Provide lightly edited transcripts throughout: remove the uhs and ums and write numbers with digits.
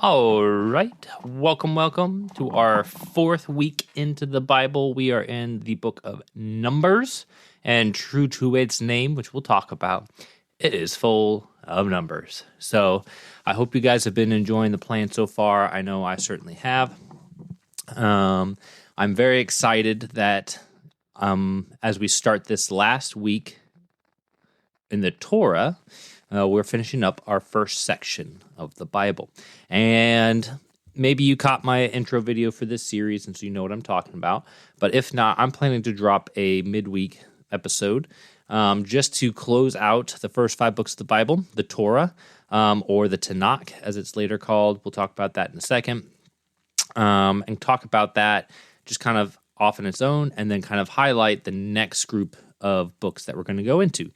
All right. Welcome to our fourth week into the Bible. We are in the book of Numbers, and true to its name, which we'll talk about, it is full of numbers. So I hope you guys have been enjoying the plan so far. I know I certainly have. I'm very excited that as we start this last week in the Torah, we're finishing up our first section of the Bible. And maybe you caught my intro video for this series, and so you know what I'm talking about. But if not, I'm planning to drop a midweek episode just to close out the first 5 books of the Bible, the Torah, or the Tanakh, as it's later called. We'll talk about that in a second. And talk about that just kind of off on its own, and then kind of highlight the next group of books that we're going to go into.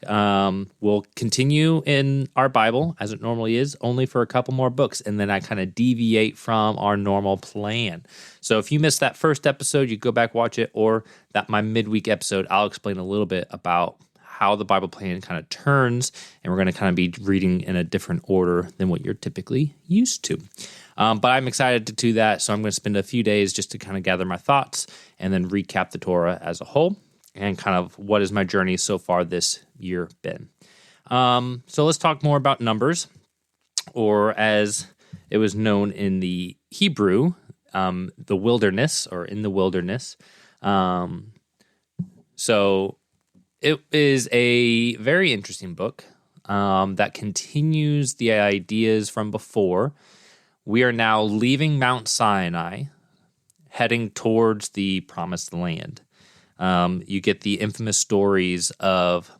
We'll continue in our Bible as it normally is, only for a couple more books, and then I kind of deviate from our normal plan. So if you missed that first episode, you go back, watch it, or that my midweek episode, I'll explain a little bit about how the Bible plan kind of turns, and we're going to kind of be reading in a different order than what you're typically used to. But I'm excited to do that, so I'm going to spend a few days just to kind of gather my thoughts and then recap the Torah as a whole and kind of what is my journey so far this year been. So let's talk more about Numbers, or as it was known in the Hebrew, the wilderness, or in the wilderness. So it is a very interesting book that continues the ideas from before. We are now leaving Mount Sinai, heading towards the Promised Land. You get the infamous stories of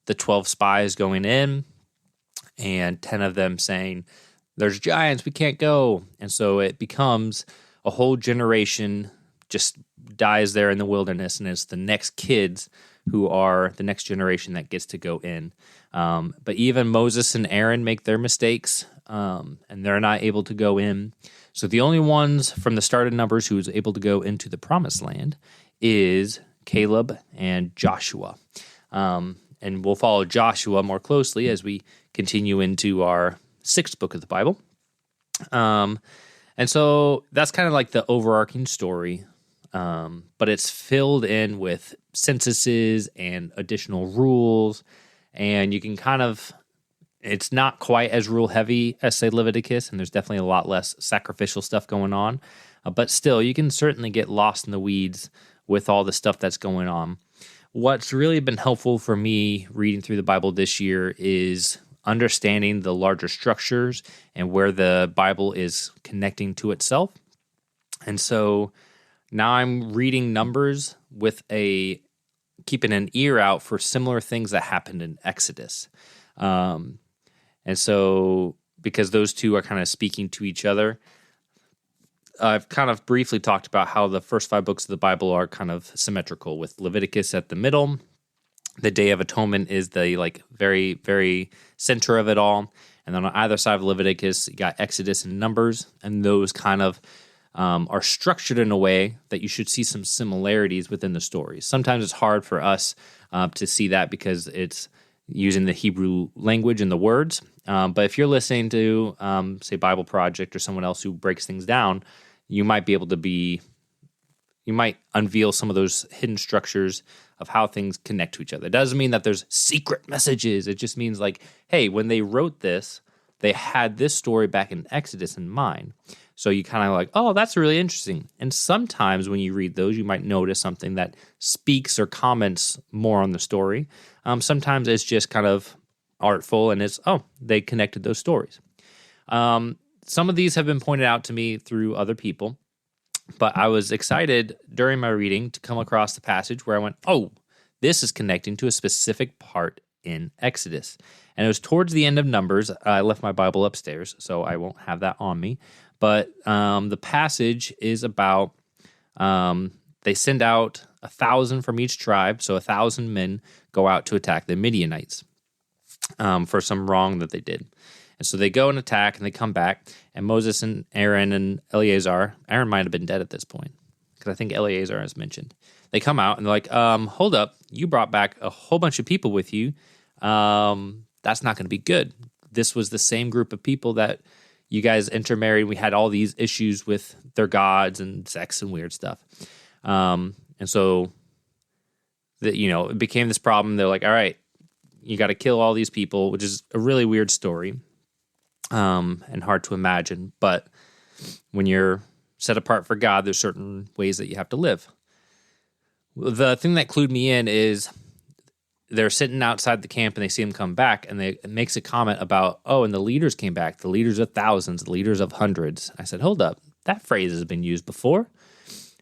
the 12 spies going in and 10 of them saying, "There's giants, we can't go." And so it becomes a whole generation just dies there in the wilderness, and it's the next kids who are the next generation that gets to go in. But even Moses and Aaron make their mistakes, and they're not able to go in. So the only ones from the start of Numbers who is able to go into the Promised Land is Caleb and Joshua. And we'll follow Joshua more closely as we continue into our 6th book of the Bible. And so that's kind of like the overarching story, but it's filled in with censuses and additional rules, and you can kind of, it's not quite as rule heavy as, say, Leviticus, and there's definitely a lot less sacrificial stuff going on, but still, you can certainly get lost in the weeds with all the stuff that's going on. What's really been helpful for me reading through the Bible this year is understanding the larger structures and where the Bible is connecting to itself. And so now I'm reading Numbers with keeping an ear out for similar things that happened in Exodus. And so because those two are kind of speaking to each other, I've kind of briefly talked about how the first 5 books of the Bible are kind of symmetrical, with Leviticus at the middle. The Day of Atonement is the very, very center of it all. And then on either side of Leviticus, you got Exodus and Numbers, and those kind of are structured in a way that you should see some similarities within the stories. Sometimes it's hard for us to see that because it's using the Hebrew language and the words. But if you're listening to, say, Bible Project or someone else who breaks things down, you might be able to you might unveil some of those hidden structures of how things connect to each other. It doesn't mean that there's secret messages. It just means hey, when they wrote this, they had this story back in Exodus in mind. So you kind of oh, that's really interesting. And sometimes when you read those, you might notice something that speaks or comments more on the story. Sometimes it's just kind of artful, and it's, they connected those stories. Some of these have been pointed out to me through other people, but I was excited during my reading to come across the passage where I went, this is connecting to a specific part in Exodus. And it was towards the end of Numbers. I left my Bible upstairs, so I won't have that on me. But the passage is about, they send out 1,000 from each tribe, so 1,000 men go out to attack the Midianites for some wrong that they did. And so they go and attack, and they come back, and Moses and Aaron and Eleazar, Aaron might have been dead at this point, because I think Eleazar is mentioned. They come out, and they're like, hold up, you brought back a whole bunch of people with you. That's not going to be good. This was the same group of people that you guys intermarried. We had all these issues with their gods and sex and weird stuff. And so, it became this problem. They're like, all right, you got to kill all these people, which is a really weird story and hard to imagine. But when you're set apart for God, there's certain ways that you have to live. The thing that clued me in is they're sitting outside the camp and they see him come back, and it makes a comment about, and the leaders came back, the leaders of thousands, the leaders of hundreds. I said, hold up, that phrase has been used before.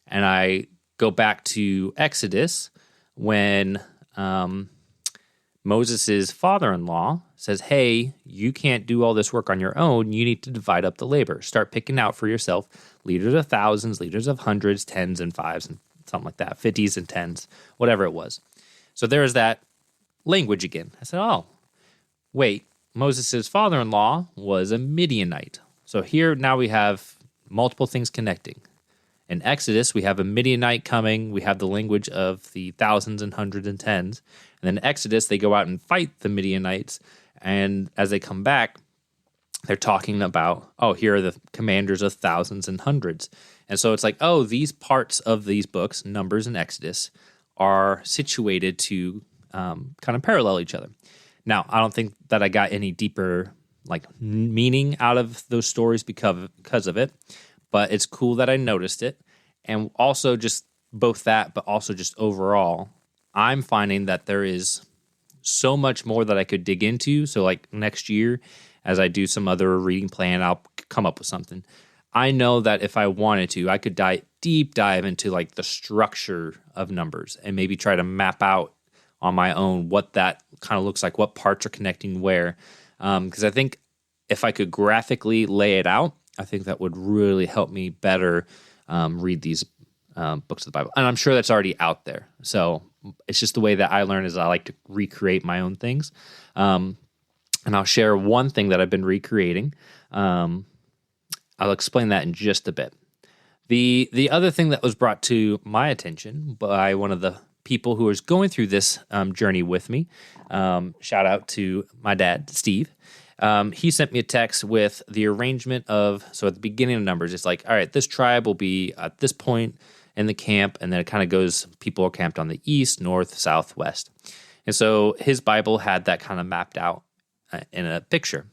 And I go back to Exodus when Moses' father-in-law says, hey, you can't do all this work on your own. You need to divide up the labor. Start picking out for yourself leaders of thousands, leaders of hundreds, tens and fives, and something like that, 50s and 10s, whatever it was. So there's that language again. I said, wait, Moses' father-in-law was a Midianite. So here now we have multiple things connecting. In Exodus, we have a Midianite coming. We have the language of the thousands and hundreds and tens. And then in Exodus, they go out and fight the Midianites. And as they come back, they're talking about, here are the commanders of thousands and hundreds. And so it's like, these parts of these books, Numbers and Exodus, are situated to kind of parallel each other. Now, I don't think that I got any deeper meaning out of those stories because of it, but it's cool that I noticed it. And also just both that, but also just overall, I'm finding that there is so much more that I could dig into. So next year, as I do some other reading plan, I'll come up with something. I know that if I wanted to, I could deep dive into the structure of Numbers and maybe try to map out on my own what that kind of looks like, what parts are connecting where. Because I think if I could graphically lay it out, I think that would really help me better read these books of the Bible. And I'm sure that's already out there. So it's just the way that I learn is I like to recreate my own things. And I'll share one thing that I've been recreating. I'll explain that in just a bit. The other thing that was brought to my attention by one of the people who was going through this journey with me, shout out to my dad, Steve. He sent me a text with the arrangement so at the beginning of Numbers, it's like, all right, this tribe will be at this point in the camp, and then it kind of goes, people are camped on the east, north, south, west. And so his Bible had that kind of mapped out in a picture.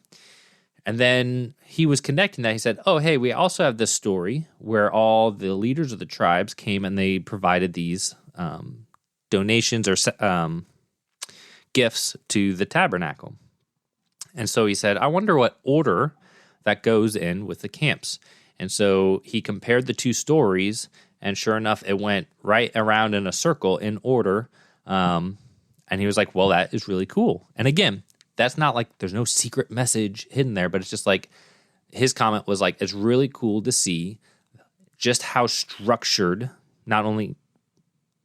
And then he was connecting that. He said, hey, we also have this story where all the leaders of the tribes came and they provided these donations or gifts to the tabernacle. And so he said, I wonder what order that goes in with the camps. And so he compared the two stories, and sure enough, it went right around in a circle in order. And he was like, well, that is really cool. And again, that's not there's no secret message hidden there, but it's just his comment was it's really cool to see just how structured not only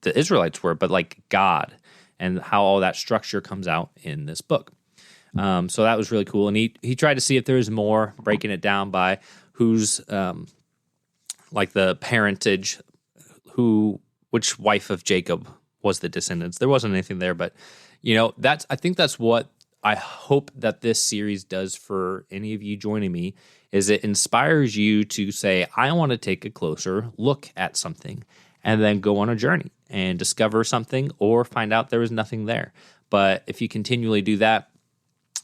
the Israelites were, but God, and how all that structure comes out in this book. So that was really cool. And he tried to see if there was more, breaking it down by who's the parentage, which wife of Jacob was the descendants. There wasn't anything there, but I think that's what I hope that this series does for any of you joining me, is it inspires you to say, I want to take a closer look at something and then go on a journey and discover something or find out there was nothing there. But if you continually do that,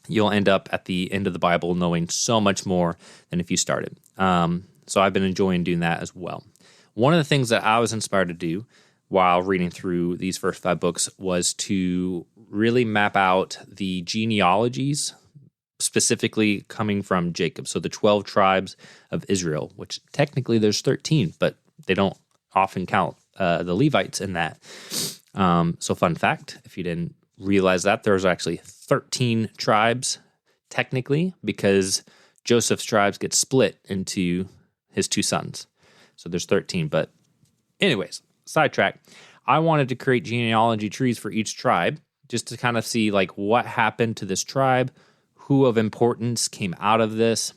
you'll end up at the end of the Bible knowing so much more than if you started. So I've been enjoying doing that as well. One of the things that I was inspired to do while reading through these first 5 books was to really map out the genealogies, specifically coming from Jacob. So the 12 tribes of Israel, which technically there's 13, but they don't often count the Levites in that. So fun fact, if you didn't realize that, there's actually 13 tribes technically, because Joseph's tribes get split into his 2 sons. So there's 13. But anyways, sidetrack. I wanted to create genealogy trees for each tribe just to kind of see what happened to this tribe, who of importance came out of this,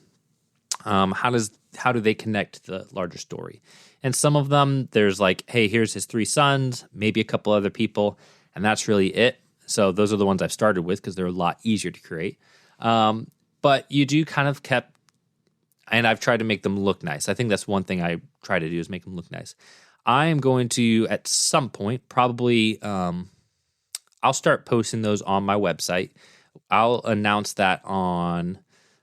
how do they connect to the larger story. And some of them, there's hey, here's his 3 sons, maybe a couple other people, and that's really it. So those are the ones I've started with because they're a lot easier to create. But you do kind of kept and I've tried to make them look nice. I think that's one thing I try to do is make them look nice. I am going to, at some point, probably, I'll start posting those on my website. I'll announce that on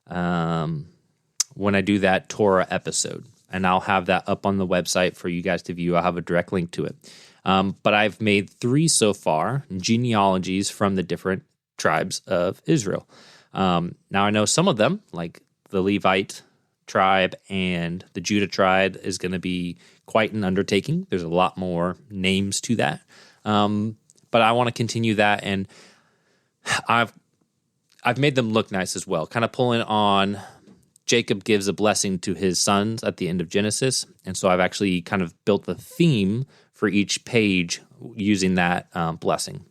when I do that Torah episode, and I'll have that up on the website for you guys to view. I'll have a direct link to it. But I've made 3 so far, genealogies from the different tribes of Israel. Now I know some of them, like the Levite tribe and the Judah tribe, is going to be quite an undertaking. There's a lot more names to that. But I want to continue that, and I've made them look nice as well, kind of pulling on Jacob gives a blessing to his sons at the end of Genesis, and so I've actually kind of built the theme for each page using that blessing.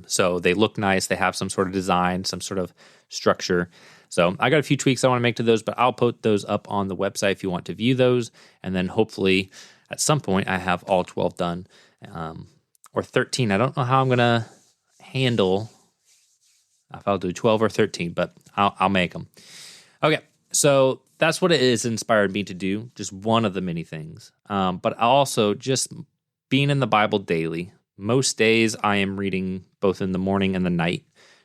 So they look nice, they have some sort of design, some sort of structure. So I got a few tweaks I want to make to those, but I'll put those up on the website if you want to view those, and then hopefully at some point I have all 12 done, or 13. I don't know how I'm going to handle if I'll do 12 or 13, but I'll make them. Okay, so that's what it is inspired me to do, just one of the many things. But also just being in the Bible daily. Most days I am reading both in the morning and the night,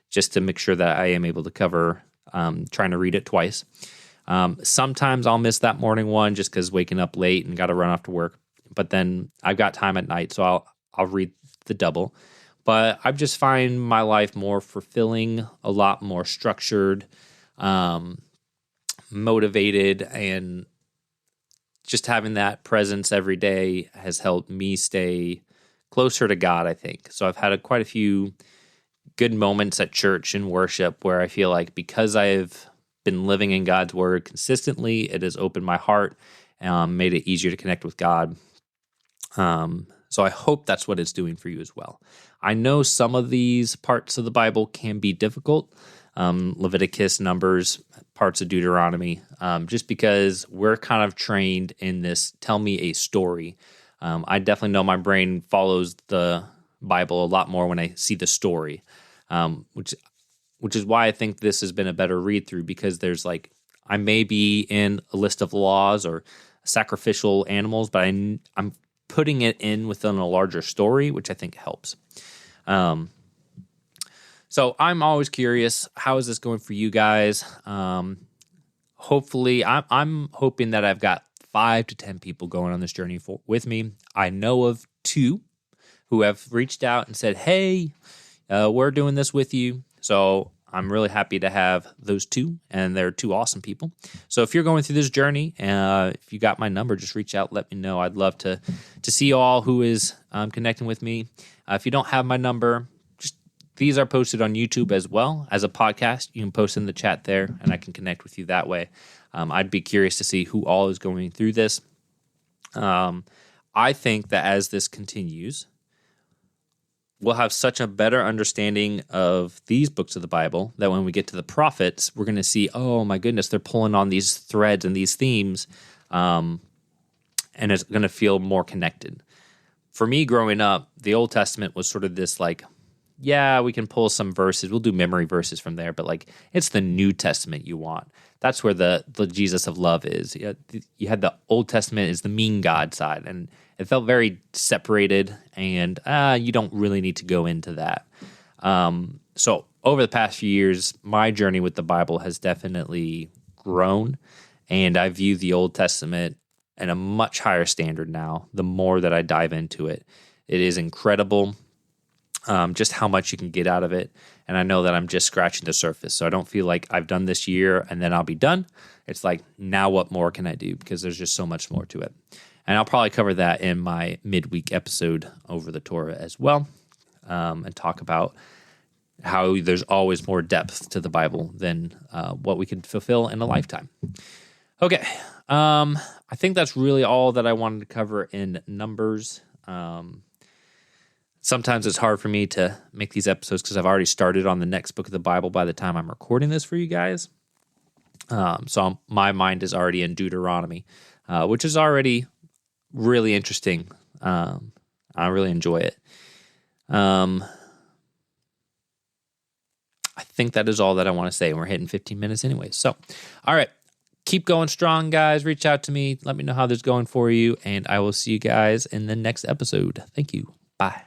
just to make sure that I am able to cover trying to read it twice. Sometimes I'll miss that morning one just because waking up late and got to run off to work. But then I've got time at night, so I'll read the double. But I just find my life more fulfilling, a lot more structured, motivated, and just having that presence every day has helped me stay closer to God, I think. So I've had quite a few good moments at church and worship where I feel like because I've been living in God's word consistently, it has opened my heart, made it easier to connect with God. So I hope that's what it's doing for you as well. I know some of these parts of the Bible can be difficult, Leviticus, Numbers, parts of Deuteronomy, just because we're kind of trained in this, tell me a story. I definitely know my brain follows the Bible a lot more when I see the story, which is why I think this has been a better read through, because there's like, I may be in a list of laws or sacrificial animals, but I'm putting it in within a larger story, which I think helps. So I'm always curious, how is this going for you guys? Hopefully, I'm hoping that I've got 5 to 10 people going on this journey with me. I know of 2 who have reached out and said, hey, we're doing this with you. So I'm really happy to have those 2, and they're 2 awesome people. So if you're going through this journey, if you got my number, just reach out, let me know. I'd love to see all who is connecting with me. If you don't have my number, these are posted on YouTube as well as a podcast. You can post in the chat there, and I can connect with you that way. I'd be curious to see who all is going through this. I think that as this continues, we'll have such a better understanding of these books of the Bible that when we get to the prophets, we're going to see, oh my goodness, they're pulling on these threads and these themes, and it's going to feel more connected. For me, growing up, the Old Testament was sort of this like, yeah, we can pull some verses. We'll do memory verses from there, but like it's the New Testament you want. That's where the Jesus of love is. You had the Old Testament is the mean God side, and it felt very separated, and you don't really need to go into that. So over the past few years, my journey with the Bible has definitely grown, and I view the Old Testament in a much higher standard now. The more that I dive into it, it is incredible. Just how much you can get out of it. And I know that I'm just scratching the surface. So I don't feel like I've done this year and then I'll be done. It's like, now what more can I do? Because there's just so much more to it. And I'll probably cover that in my midweek episode over the Torah as well, and talk about how there's always more depth to the Bible than what we can fulfill in a lifetime. Okay. I think that's really all that I wanted to cover in Numbers. Sometimes it's hard for me to make these episodes because I've already started on the next book of the Bible by the time I'm recording this for you guys. So my mind is already in Deuteronomy, which is already really interesting. I really enjoy it. I think that is all that I want to say. We're hitting 15 minutes anyway. So, all right. keep going strong, guys. Reach out to me. Let me know how this is going for you. And I will see you guys in the next episode. Thank you. Bye.